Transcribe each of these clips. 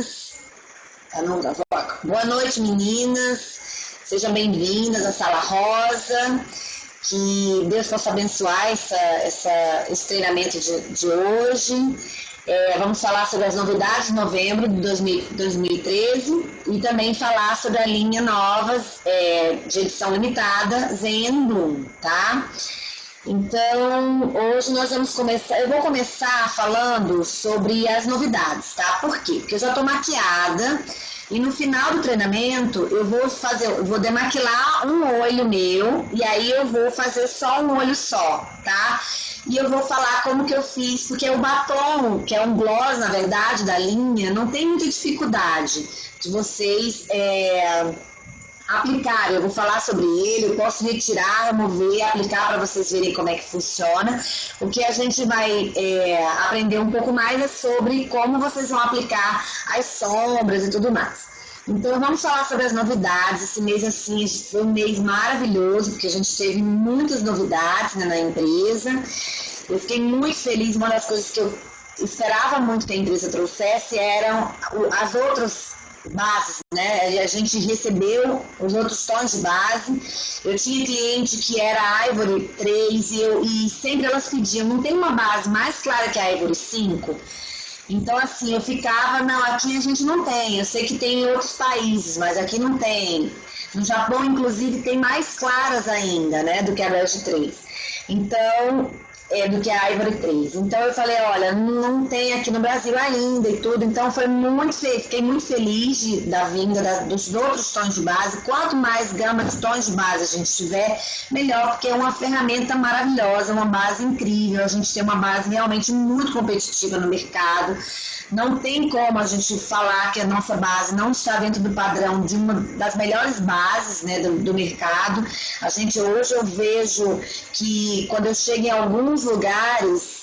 meninas. Boa noite, meninas. Sejam bem-vindas à Sala Rosa. Que Deus possa abençoar esse treinamento de hoje. Vamos falar sobre as novidades de novembro de 2013 e também falar sobre a linha nova de edição limitada Zen Bloom, tá? Então, hoje nós vamos começar, eu vou começar falando sobre as novidades, tá? Por quê? Porque eu já tô maquiada e no final do treinamento eu vou demaquilar um olho meu e aí eu vou fazer só um olho só, tá? E eu vou falar como que eu fiz, porque o batom, que é um gloss, na verdade, da linha, não tem muita dificuldade de vocês aplicar. Eu vou falar sobre ele, eu posso retirar, remover, aplicar para vocês verem como é que funciona. O que a gente vai aprender um pouco mais é sobre como vocês vão aplicar as sombras e tudo mais. Então vamos falar sobre as novidades. Esse mês assim foi um mês maravilhoso, porque a gente teve muitas novidades, né, na empresa. Eu fiquei muito feliz. Uma das coisas que eu esperava muito que a empresa trouxesse eram as outras bases, né? A gente recebeu os outros tons de base. Eu tinha cliente que era Ivory 3 e sempre elas pediam, não tem uma base mais clara que a Ivory 5? Então assim, eu ficava, não, aqui a gente não tem, eu sei que tem em outros países, mas aqui não tem. No Japão, inclusive, tem mais claras ainda, né, do que a Bege 3. Então, do que a Ivory 3. Então eu falei, olha, não tem aqui no Brasil ainda e tudo, então fiquei muito feliz da vinda dos outros tons de base. Quanto mais gama de tons de base a gente tiver, melhor, porque é uma ferramenta maravilhosa, uma base incrível, a gente tem uma base realmente muito competitiva no mercado. Não tem como a gente falar que a nossa base não está dentro do padrão de uma das melhores bases, né, do mercado. Hoje eu vejo que quando eu chego em alguns lugares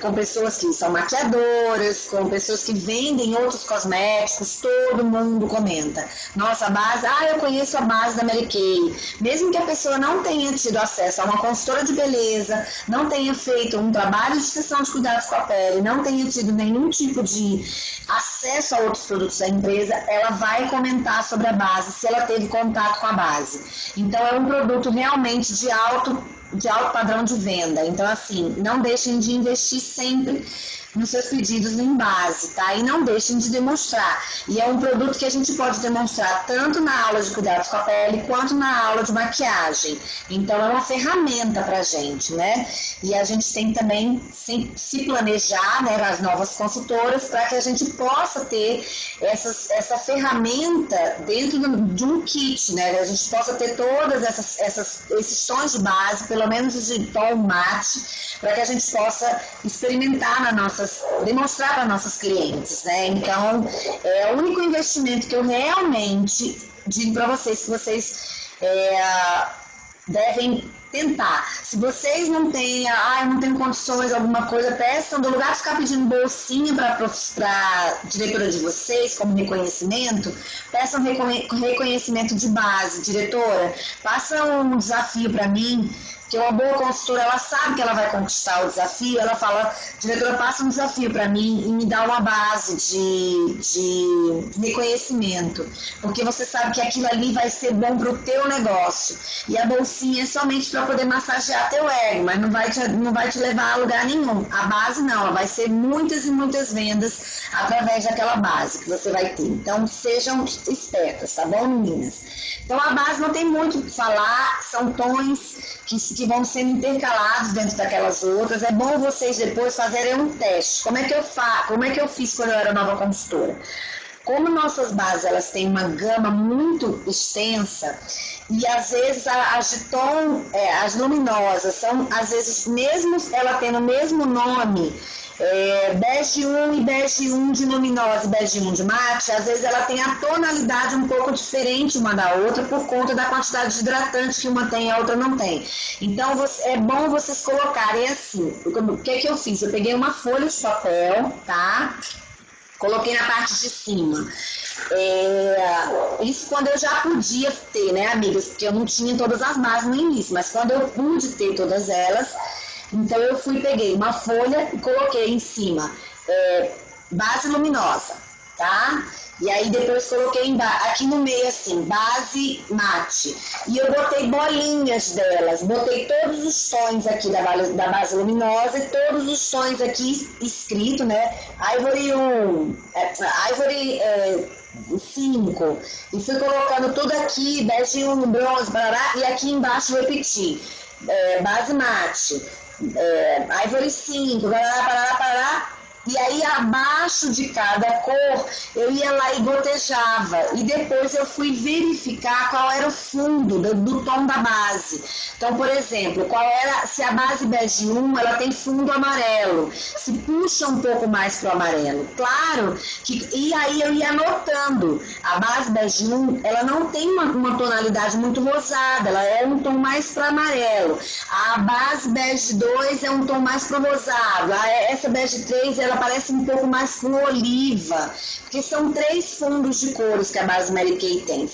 com pessoas que são maquiadoras, com pessoas que vendem outros cosméticos, todo mundo comenta. Nossa, a base, eu conheço a base da Mary Kay. Mesmo que a pessoa não tenha tido acesso a uma consultora de beleza, não tenha feito um trabalho de sessão de cuidados com a pele, não tenha tido nenhum tipo de acesso a outros produtos da empresa, ela vai comentar sobre a base, se ela teve contato com a base. Então é um produto realmente de alto padrão de venda. Então assim, não deixem de investir sempre nos seus pedidos em base, tá? E não deixem de demonstrar. E é um produto que a gente pode demonstrar tanto na aula de cuidados com a pele, quanto na aula de maquiagem. Então é uma ferramenta pra gente, né? E a gente tem também se planejar, né, nas novas consultoras, para que a gente possa ter essa ferramenta dentro de um kit, né? A gente possa ter todas esses tons de base, pelo menos de tom mate, para que a gente possa experimentar demonstrar para nossas clientes, né? Então, é o único investimento que eu realmente digo para vocês que vocês devem tentar. Se vocês não têm, não tenho condições, alguma coisa, peçam, do lugar de ficar pedindo bolsinha para a diretora de vocês, como reconhecimento, peçam reconhecimento de base. Diretora, passa um desafio para mim, que uma boa consultora, ela sabe que ela vai conquistar o desafio, ela fala, diretora, passa um desafio para mim e me dá uma base de reconhecimento, porque você sabe que aquilo ali vai ser bom para o teu negócio, e a bolsinha é somente para poder massagear teu ego, mas não vai te levar a lugar nenhum. A base não, ela vai ser muitas e muitas vendas através daquela base que você vai ter. Então sejam espertas, tá bom, meninas? Então a base não tem muito o que falar, são tons que vão sendo intercalados dentro daquelas outras. É bom vocês depois fazerem um teste. Como é que eu fiz quando eu era nova consultora? Como nossas bases elas têm uma gama muito extensa e às vezes as de tom, as luminosas são, às vezes, mesmo ela tendo o mesmo nome, bege 1 e bege 1 de luminosa e bege 1 de mate, às vezes ela tem a tonalidade um pouco diferente uma da outra por conta da quantidade de hidratante que uma tem e a outra não tem. Então é bom vocês colocarem assim. O que eu fiz? Eu peguei uma folha de papel, tá? Coloquei na parte de cima. Isso quando eu já podia ter, né, amigas? Porque eu não tinha todas as bases no início, mas quando eu pude ter todas elas, então eu peguei uma folha e coloquei em cima base luminosa, tá? E aí depois coloquei aqui no meio assim, base mate. E eu botei bolinhas delas, botei todos os tons aqui da base luminosa e todos os tons aqui escrito, né? Ivory 1, Ivory 5. E fui colocando tudo aqui, bege 1, bronze, barará, e aqui embaixo repeti. Base mate, Ivory 5, barará, barará, barará. E aí, abaixo de cada cor, eu ia lá e gotejava. E depois eu fui verificar qual era o fundo do tom da base. Então, por exemplo, se a base bege 1, ela tem fundo amarelo. Se puxa um pouco mais para o amarelo. Claro que... E aí eu ia anotando. A base bege 1, ela não tem uma tonalidade muito rosada. Ela é um tom mais para amarelo. A base bege 2 é um tom mais para rosado. Essa bege 3, ela parece um pouco mais com oliva, porque são 3 fundos de cores que a base Mary Kay tem,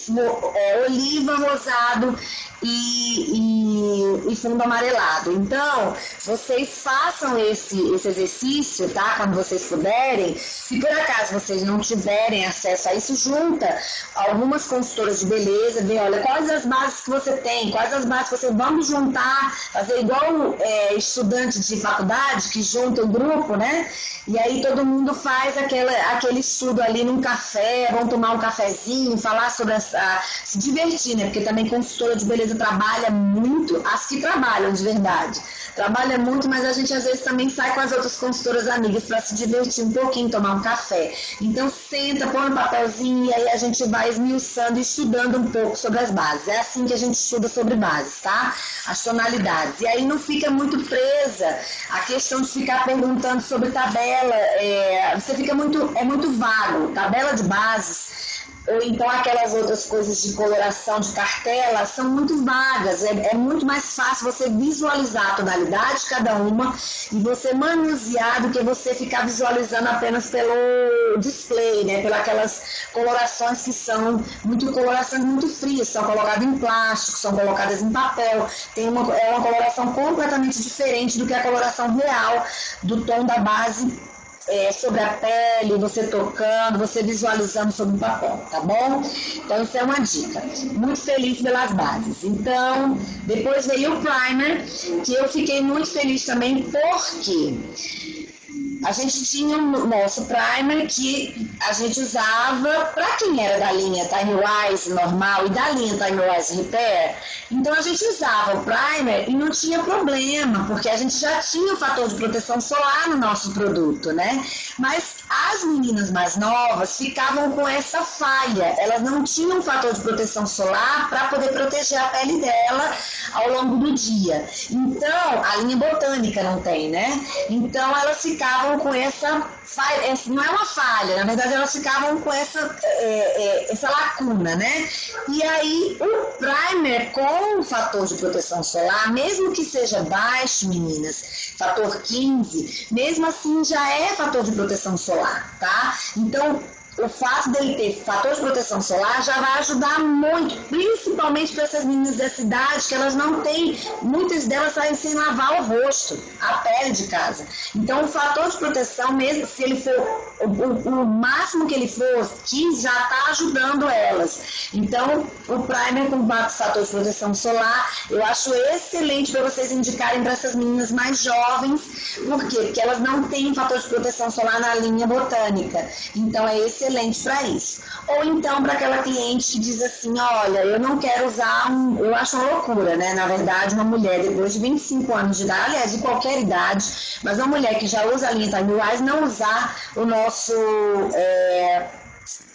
oliva, rosado e fundo amarelado. Então, vocês façam esse exercício, tá? Quando vocês puderem. Se por acaso vocês não tiverem acesso a isso, junta algumas consultoras de beleza, vê, olha, quais as bases que você tem, quais as bases que você... Vamos juntar, fazer igual estudante de faculdade, que junta o grupo, né? E aí todo mundo faz aquele estudo ali num café, vão tomar um cafezinho, falar sobre se divertir, né? Porque também consultora de beleza trabalha muito, as que trabalham de verdade. Trabalha muito, mas a gente às vezes também sai com as outras consultoras amigas para se divertir um pouquinho, tomar um café. Então senta, põe um papelzinho e aí a gente vai esmiuçando e estudando um pouco sobre as bases. É assim que a gente estuda sobre bases, tá? As tonalidades. E aí não fica muito presa a questão de ficar perguntando sobre tabela. Você fica muito vago. Tabela de bases, ou então aquelas outras coisas de coloração de cartela, são muito vagas. É muito mais fácil você visualizar a tonalidade de cada uma e você manusear do que você ficar visualizando apenas pelo display, né? Pelas aquelas colorações que são colorações muito frias, são colocadas em plástico, são colocadas em papel. É uma coloração completamente diferente do que a coloração real do tom da base. Sobre a pele, você tocando, você visualizando sobre o papel, tá bom? Então, isso é uma dica. Muito feliz pelas bases. Então, depois veio o primer, que eu fiquei muito feliz também, porque a gente tinha o nosso primer que a gente usava para quem era da linha Time Wise normal e da linha Time Wise Repair. Então a gente usava o primer e não tinha problema, porque a gente já tinha o fator de proteção solar no nosso produto, né? Mas as meninas mais novas ficavam com essa falha, elas não tinham fator de proteção solar para poder proteger a pele dela ao longo do dia. Então, a linha botânica não tem, né? Então elas ficavam com essa falha, não é uma falha, na verdade elas ficavam com essa lacuna, né? E aí o primer com o fator de proteção solar, mesmo que seja baixo, meninas, fator 15, mesmo assim já é fator de proteção solar, tá? Então, o fato dele ter fator de proteção solar já vai ajudar muito, principalmente para essas meninas dessa idade, que elas não têm, muitas delas saem sem lavar o rosto, a pele de casa. Então, o fator de proteção, mesmo se ele for o máximo que ele for, 15, já está ajudando elas. Então, o primer com fator de proteção solar, eu acho excelente para vocês indicarem para essas meninas mais jovens. Por quê? Porque elas não têm fator de proteção solar na linha botânica. Então, é excelente para isso. Ou então, para aquela cliente que diz assim, olha, eu não quero usar eu acho uma loucura, né? Na verdade, uma mulher depois de 25 anos de idade, aliás, de qualquer idade, mas uma mulher que já usa a linha Time Wise, não usar o nosso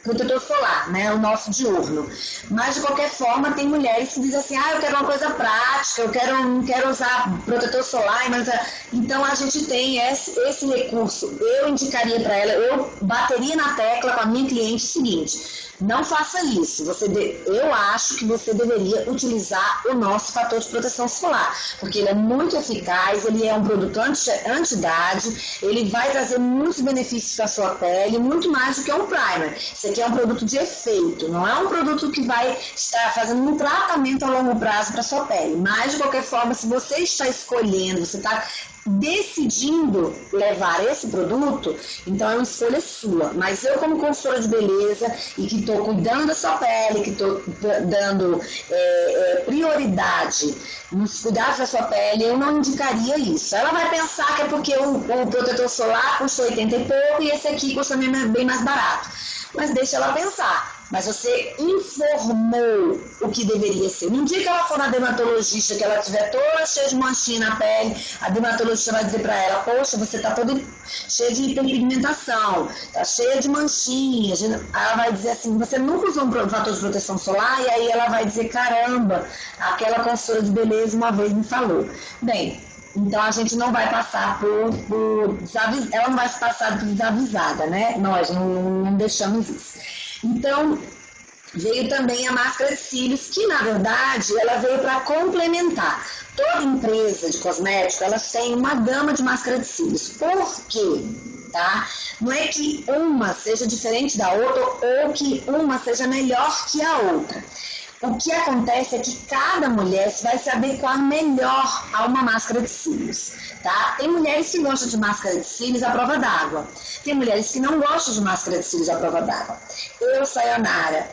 protetor solar, né, o nosso diurno. Mas de qualquer forma tem mulheres que dizem assim, eu quero uma coisa prática, não quero usar protetor solar, mas então a gente tem esse recurso. Eu indicaria para ela, eu bateria na tecla com a minha cliente o seguinte: não faça isso. Eu acho que você deveria utilizar o nosso fator de proteção solar, porque ele é muito eficaz, ele é um produto anti-idade, ele vai trazer muitos benefícios para a sua pele, muito mais do que um primer. Isso aqui é um produto de efeito, não é um produto que vai estar fazendo um tratamento a longo prazo para a sua pele. Mas, de qualquer forma, se você está escolhendo, você está decidindo levar esse produto, então é uma escolha sua. Mas eu, como consultora de beleza e que estou cuidando da sua pele, que estou dando prioridade nos cuidados da sua pele, eu não indicaria isso. Ela vai pensar que é porque o protetor solar custa 80 e pouco e esse aqui custa bem mais barato. Mas deixa ela pensar. Mas você informou o que deveria ser. No dia que ela for na dermatologista, que ela estiver toda cheia de manchinha na pele, a dermatologista vai dizer para ela, poxa, você está toda cheia de hiperpigmentação, está cheia de manchinhas. Ela vai dizer assim, você nunca usou um fator de proteção solar? E aí ela vai dizer, caramba, aquela consultora de beleza uma vez me falou. Bem, então a gente não vai passar ela não vai se passar por desavisada, né? Nós não deixamos isso. Então, veio também a máscara de cílios, que na verdade ela veio para complementar. Toda empresa de cosmético, elas têm uma gama de máscara de cílios. Por quê? Tá? Não é que uma seja diferente da outra ou que uma seja melhor que a outra. O que acontece é que cada mulher vai se adequar melhor a uma máscara de cílios, tá? Tem mulheres que gostam de máscara de cílios à prova d'água. Tem mulheres que não gostam de máscara de cílios à prova d'água. Eu, Sayonara,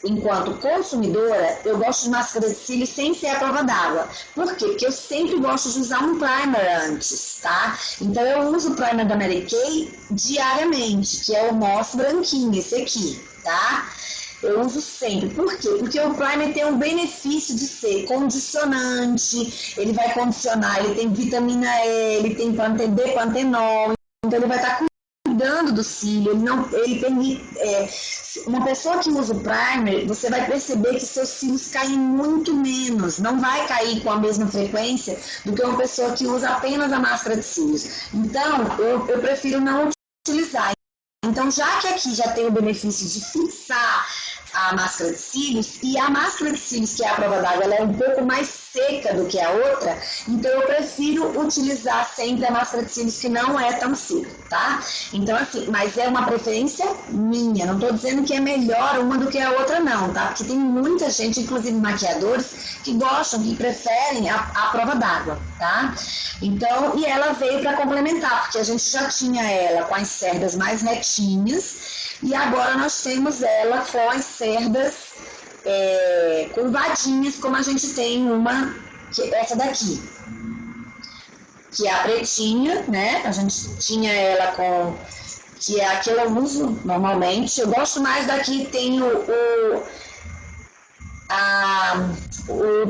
enquanto consumidora, eu gosto de máscara de cílios sem ser à prova d'água. Por quê? Porque eu sempre gosto de usar um primer antes, tá? Então eu uso o primer da Mary Kay diariamente, que é o Moss branquinho, esse aqui, tá? Eu uso sempre. Por quê? Porque o primer tem o benefício de ser condicionante, ele vai condicionar, ele tem vitamina E, ele tem pantenol, então ele vai estar cuidando do cílio, ele permite, uma pessoa que usa o primer, você vai perceber que seus cílios caem muito menos, não vai cair com a mesma frequência do que uma pessoa que usa apenas a máscara de cílios. Então, eu prefiro não utilizar. Então, já que aqui já tem o benefício de fixar a máscara de cílios, e a máscara de cílios, que é a prova d'água, ela é um pouco mais seca do que a outra, então eu prefiro utilizar sempre a máscara de cílios que não é tão seca, tá? Então, assim, mas é uma preferência minha, não tô dizendo que é melhor uma do que a outra não, tá? Porque tem muita gente, inclusive maquiadores, que gostam, que preferem a prova d'água, tá? Então, e ela veio para complementar, porque a gente já tinha ela com as cerdas mais retinhas, e agora nós temos ela com as cerdas curvadinhas, como a gente tem uma, essa daqui, que é a pretinha, né? A gente tinha ela com, que é a que eu uso normalmente. Eu gosto mais daqui, tem o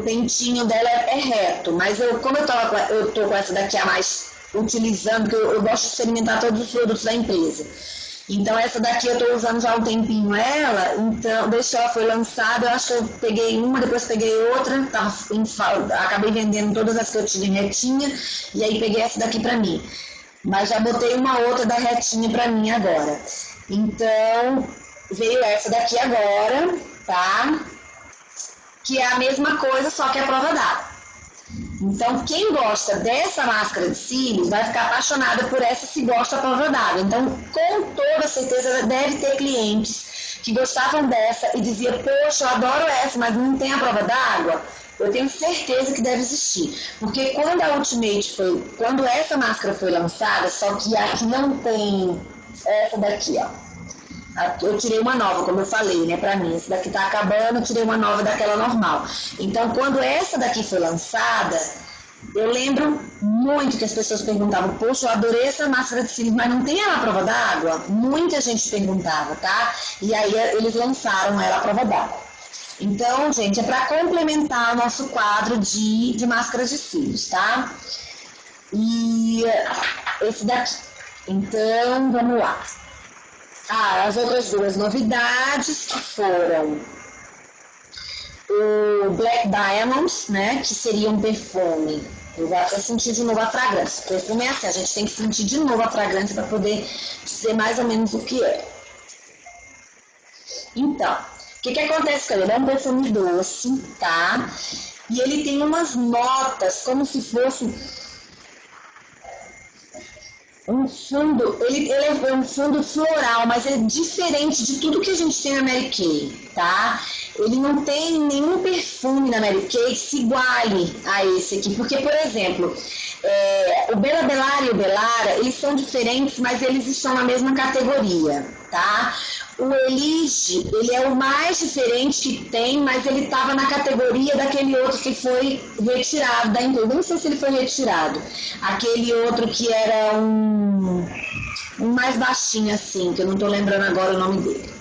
pentinho dela é reto, mas como eu tô com essa daqui a mais utilizando, porque eu gosto de experimentar todos os produtos da empresa. Então essa daqui eu tô usando já há um tempinho ela, então desde que ela foi lançada, eu acho que eu peguei uma, depois peguei outra, acabei vendendo todas as que eu tinha retinha, e aí peguei essa daqui pra mim. Mas já botei uma outra da retinha pra mim agora. Então veio essa daqui agora, tá? Que é a mesma coisa, só que é prova d'água. Então, quem gosta dessa máscara de cílios vai ficar apaixonada por essa se gosta da prova d'água. Então, com toda certeza, deve ter clientes que gostavam dessa e diziam, poxa, eu adoro essa, mas não tem a prova d'água. Eu tenho certeza que deve existir. Porque quando a Ultimate quando essa máscara foi lançada, só que aqui não tem essa daqui, ó. Eu tirei uma nova, como eu falei, né, pra mim. Essa daqui tá acabando, eu tirei uma nova daquela normal. Então, quando essa daqui foi lançada, eu lembro muito que as pessoas perguntavam, poxa, eu adorei essa máscara de cílios, mas não tem ela à prova d'água? Muita gente perguntava, tá? E aí eles lançaram ela à prova d'água. Então, gente, é pra complementar o nosso quadro de máscaras de cílios, tá? E esse daqui. Então, vamos lá. As outras duas novidades que foram o Black Diamonds, né, que seria um perfume. Eu vou até sentir de novo a fragrância. O perfume é assim, a gente tem que sentir de novo a fragrância para poder dizer mais ou menos o que é. Então, o que acontece com ele? Ele é um perfume doce, tá? E ele tem umas notas como se fosse um fundo, ele é um fundo floral, mas é diferente de tudo que a gente tem na Mary Kay, tá? ele não tem nenhum perfume na Mary Kay que se iguale a esse aqui, porque, por exemplo, o Bella Bellara e o Bellara, eles são diferentes, mas eles estão na mesma categoria, tá? O Elige, ele é o mais diferente que tem, mas ele estava na categoria daquele outro que foi retirado da empresa. Não sei se ele foi retirado. Aquele outro que era um mais baixinho assim, que eu não estou lembrando agora o nome dele.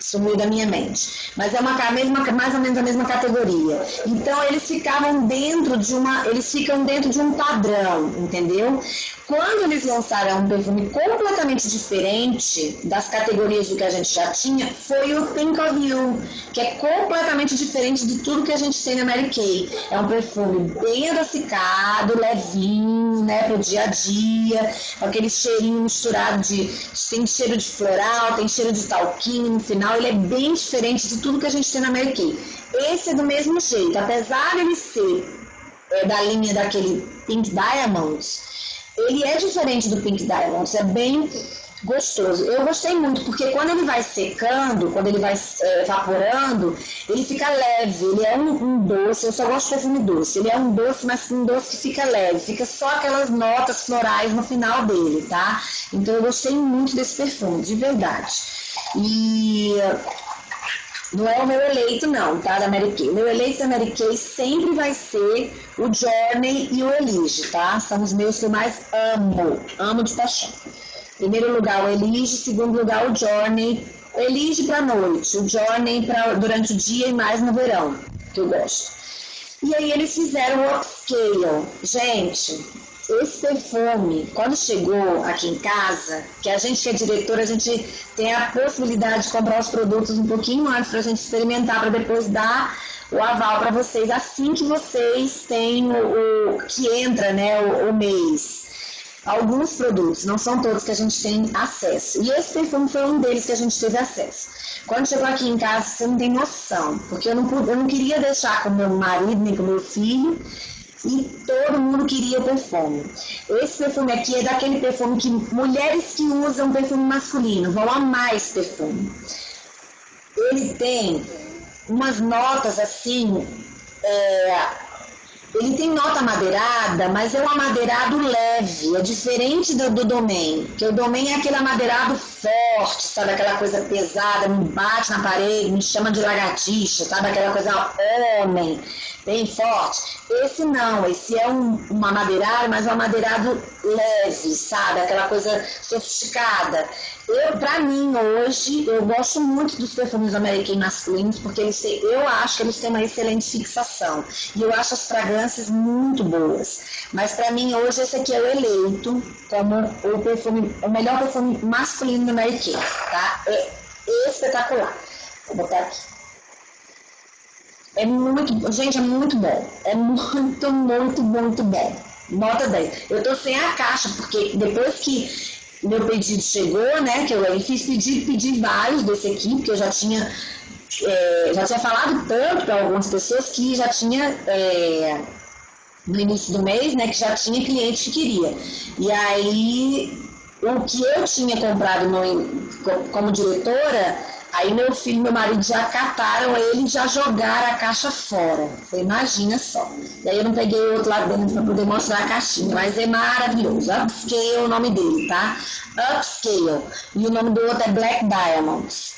Sumiu da minha mente. Mas é mais ou menos a mesma categoria. Então eles ficam dentro de um padrão, entendeu? Quando eles lançaram um perfume completamente diferente das categorias do que a gente já tinha, foi o Think of You, que é completamente diferente de tudo que a gente tem na Mary Kay. É um perfume bem adocicado, levinho, né, pro dia a dia, com aquele cheirinho misturado tem cheiro de floral, tem cheiro de talquinho no final. Ele é bem diferente de tudo que a gente tem na Mary Kay. Esse é do mesmo jeito, apesar de ele ser da linha daquele Pink Diamonds, ele é diferente do Pink Diamonds, é bem gostoso. Eu gostei muito, porque quando ele vai secando, quando ele vai evaporando, ele fica leve, ele é um doce, eu só gosto de perfume doce, ele é um doce, mas um doce que fica leve, fica só aquelas notas florais no final dele, tá? Então eu gostei muito desse perfume, de verdade. E não é o meu eleito não, tá, da Mary Kay. O meu eleito da Mary Kay sempre vai ser o Journey e o Elige, tá? São os meus que eu mais amo de paixão. Primeiro lugar o Elige, segundo lugar o Journey. O Elige pra noite, o Journey durante o dia e mais no verão, que eu gosto. E aí eles fizeram o Upscale. Gente, esse perfume, quando chegou aqui em casa, que a gente que é diretora, a gente tem a possibilidade de comprar os produtos um pouquinho antes pra gente experimentar, para depois dar o aval para vocês, assim que vocês têm que entra, né, o mês. Alguns produtos, não são todos que a gente tem acesso. E esse perfume foi um deles que a gente teve acesso. Quando chegou aqui em casa, você não tem noção, porque eu não queria deixar com meu marido nem com meu filho, e todo mundo queria o perfume. Esse perfume aqui é daquele perfume que mulheres que usam perfume masculino vão amar esse perfume. Ele tem umas notas assim, ele tem nota amadeirada, mas é um amadeirado leve, é diferente do Domaine, porque o Domaine é aquele amadeirado forte, sabe, aquela coisa pesada, me bate na parede, me chama de lagartixa, sabe, aquela coisa homem, bem forte. Esse não, esse é um amadeirado, mas um amadeirado leve, sabe, aquela coisa sofisticada. Pra mim, hoje, eu gosto muito dos perfumes americanos masculinos, porque eu acho que eles têm uma excelente fixação. E eu acho as fragrâncias muito boas. Mas pra mim, hoje, esse aqui é o eleito como o melhor perfume masculino do Mary Kay, tá? É espetacular. Vou botar aqui. Gente, é muito bom. É muito, muito, muito bom. Nota 10. Eu tô sem a caixa, porque depois que meu pedido chegou, né, que eu fiz pedi vários desse aqui, porque eu já tinha falado tanto para algumas pessoas que já tinha, no início do mês, né, que já tinha cliente que queria. E aí, o que eu tinha comprado como diretora, aí meu filho e meu marido já cataram ele e já jogaram a caixa fora. Você imagina só. Daí eu não peguei outro lá dentro para poder mostrar a caixinha, mas é maravilhoso. Upscale é o nome dele, tá? Upscale. E o nome do outro é Black Diamonds.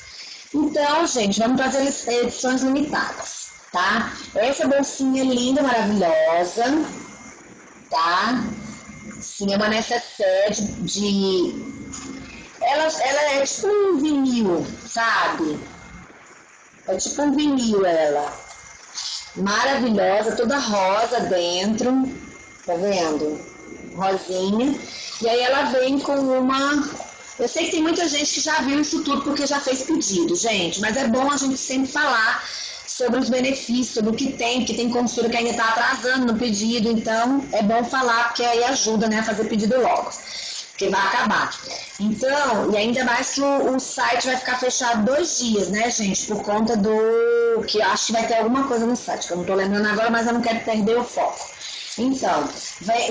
Então, gente, vamos fazer edições limitadas, tá? Essa bolsinha linda, maravilhosa, tá? Sim, é uma necessaire ela é tipo um vinil, sabe? É tipo um vinil ela. Maravilhosa, toda rosa dentro. Tá vendo? Rosinha. E aí ela vem com uma... Eu sei que tem muita gente que já viu isso tudo porque já fez pedido, gente. Mas é bom a gente sempre falar sobre os benefícios, sobre o que tem, porque tem consultora que ainda tá atrasando no pedido. Então, é bom falar, porque aí ajuda, né, a fazer pedido logo. Porque vai acabar. Então, e ainda mais que o site vai ficar fechado 2 dias, né, gente? Por conta que eu acho que vai ter alguma coisa no site, que eu não tô lembrando agora, mas eu não quero perder o foco. Então,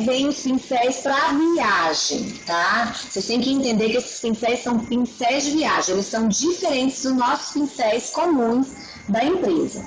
vem os pincéis para viagem, tá? Vocês têm que entender que esses pincéis são pincéis de viagem, eles são diferentes dos nossos pincéis comuns da empresa.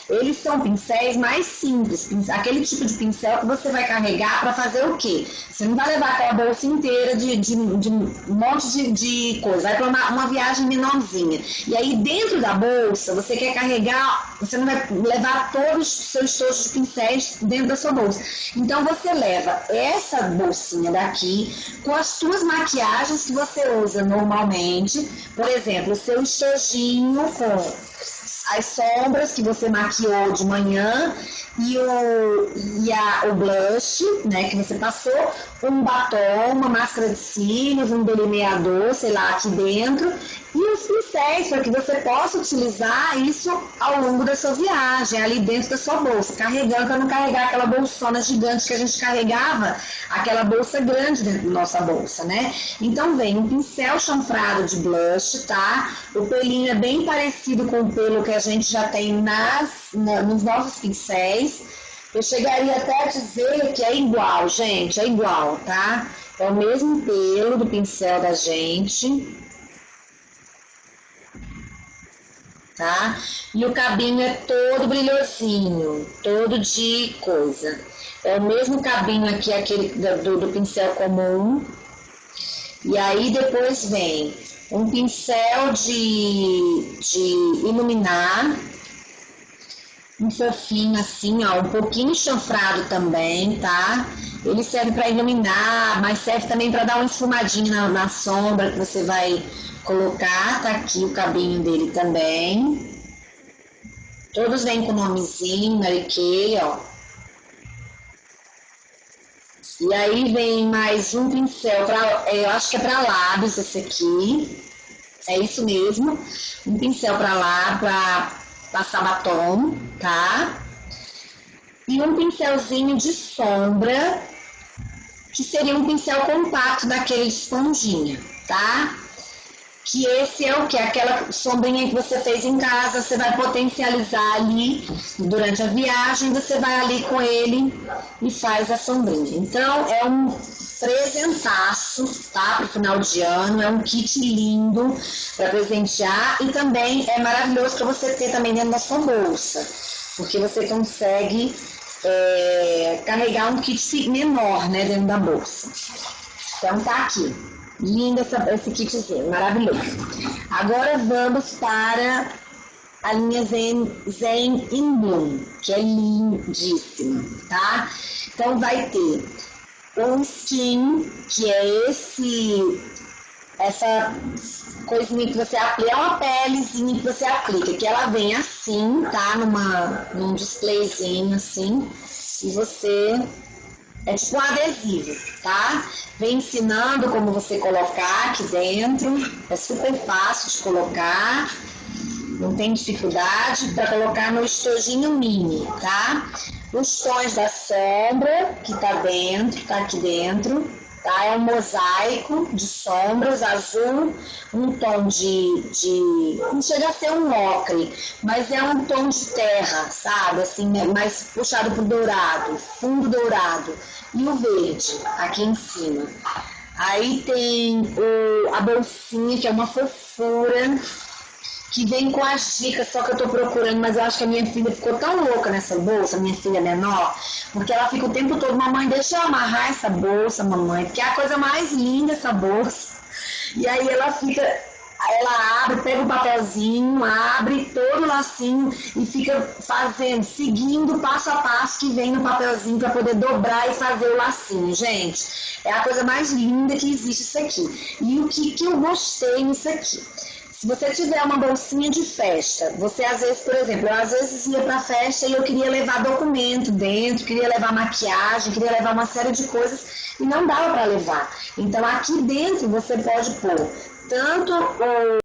Eles são pincéis mais simples, aquele tipo de pincel que você vai carregar para fazer o quê? Você não vai levar aquela bolsa inteira de um monte de coisa, vai para uma viagem menorzinha. E aí dentro da bolsa, você quer carregar, você não vai levar todos os seus estojos de pincéis dentro da sua bolsa. Então você leva essa bolsinha daqui com as suas maquiagens que você usa normalmente, por exemplo, o seu estojinho com as sombras que você maquiou de manhã e o blush, né, que você passou, um batom, uma máscara de cílios, um delineador, sei lá, aqui dentro, e os pincéis para que você possa utilizar isso ao longo da sua viagem, ali dentro da sua bolsa, carregando para não carregar aquela bolsona gigante que a gente carregava, aquela bolsa grande dentro da nossa bolsa, né? Então vem um pincel chanfrado de blush, tá? O pelinho é bem parecido com o pelo que a gente já tem nos nossos pincéis. Eu chegaria até a dizer que é igual, gente, é igual, tá? É o mesmo pelo do pincel da gente. Tá? E o cabinho é todo brilhosinho, todo de coisa. É o mesmo cabinho aqui, aquele do pincel comum. E aí depois vem um pincel de iluminar, um fofinho assim, ó, um pouquinho chanfrado também, tá? Ele serve para iluminar, mas serve também para dar uma esfumadinha na sombra que você vai colocar. Tá aqui o cabinho dele também. Todos vêm com nomezinho, Mary Kay, ó. E aí vem mais um pincel, eu acho que é para lábios esse aqui. É isso mesmo. Um pincel para lá, para passar batom, tá? E um pincelzinho de sombra, que seria um pincel compacto daquele de esponjinha, tá? Que esse é o que? Aquela sombrinha que você fez em casa, você vai potencializar ali durante a viagem, você vai ali com ele e faz a sombrinha. Então, é um presentaço, tá? Para o final de ano, é um kit lindo para presentear e também é maravilhoso para você ter também dentro da sua bolsa, porque você consegue carregar um kit menor, né, dentro da bolsa. Então, tá aqui. Lindo esse kitzinho, maravilhoso. Agora vamos para a linha Zen in Bloom, que é lindíssima, tá? Então vai ter o skin, que é essa coisinha que você aplica, é uma pelezinha que você aplica, que ela vem assim, tá? Num displayzinho assim, e você... É tipo um adesivo, tá? Vem ensinando como você colocar aqui dentro. É super fácil de colocar. Não tem dificuldade para colocar no estojinho mini, tá? Os tons da sombra que tá dentro, tá aqui dentro, tá? É um mosaico de sombras, azul, um tom não chega a ser um ocre, mas é um tom de terra, sabe? Assim, mais puxado pro dourado, fundo dourado. E o verde, aqui em cima. Aí tem a bolsinha, que é uma fofura, que vem com as dicas, só que eu tô procurando, mas eu acho que a minha filha ficou tão louca nessa bolsa, minha filha menor, porque ela fica o tempo todo, mamãe, deixa eu amarrar essa bolsa, mamãe, porque é a coisa mais linda essa bolsa. E aí ela abre, pega o papelzinho, abre todo o lacinho e fica seguindo passo a passo que vem no papelzinho para poder dobrar e fazer o lacinho. Gente, é a coisa mais linda que existe isso aqui. E o que eu gostei nisso aqui? Se você tiver uma bolsinha de festa, você às vezes, por exemplo, eu às vezes ia pra festa e eu queria levar documento dentro, queria levar maquiagem, queria levar uma série de coisas e não dava para levar. Então aqui dentro você pode pôr tanto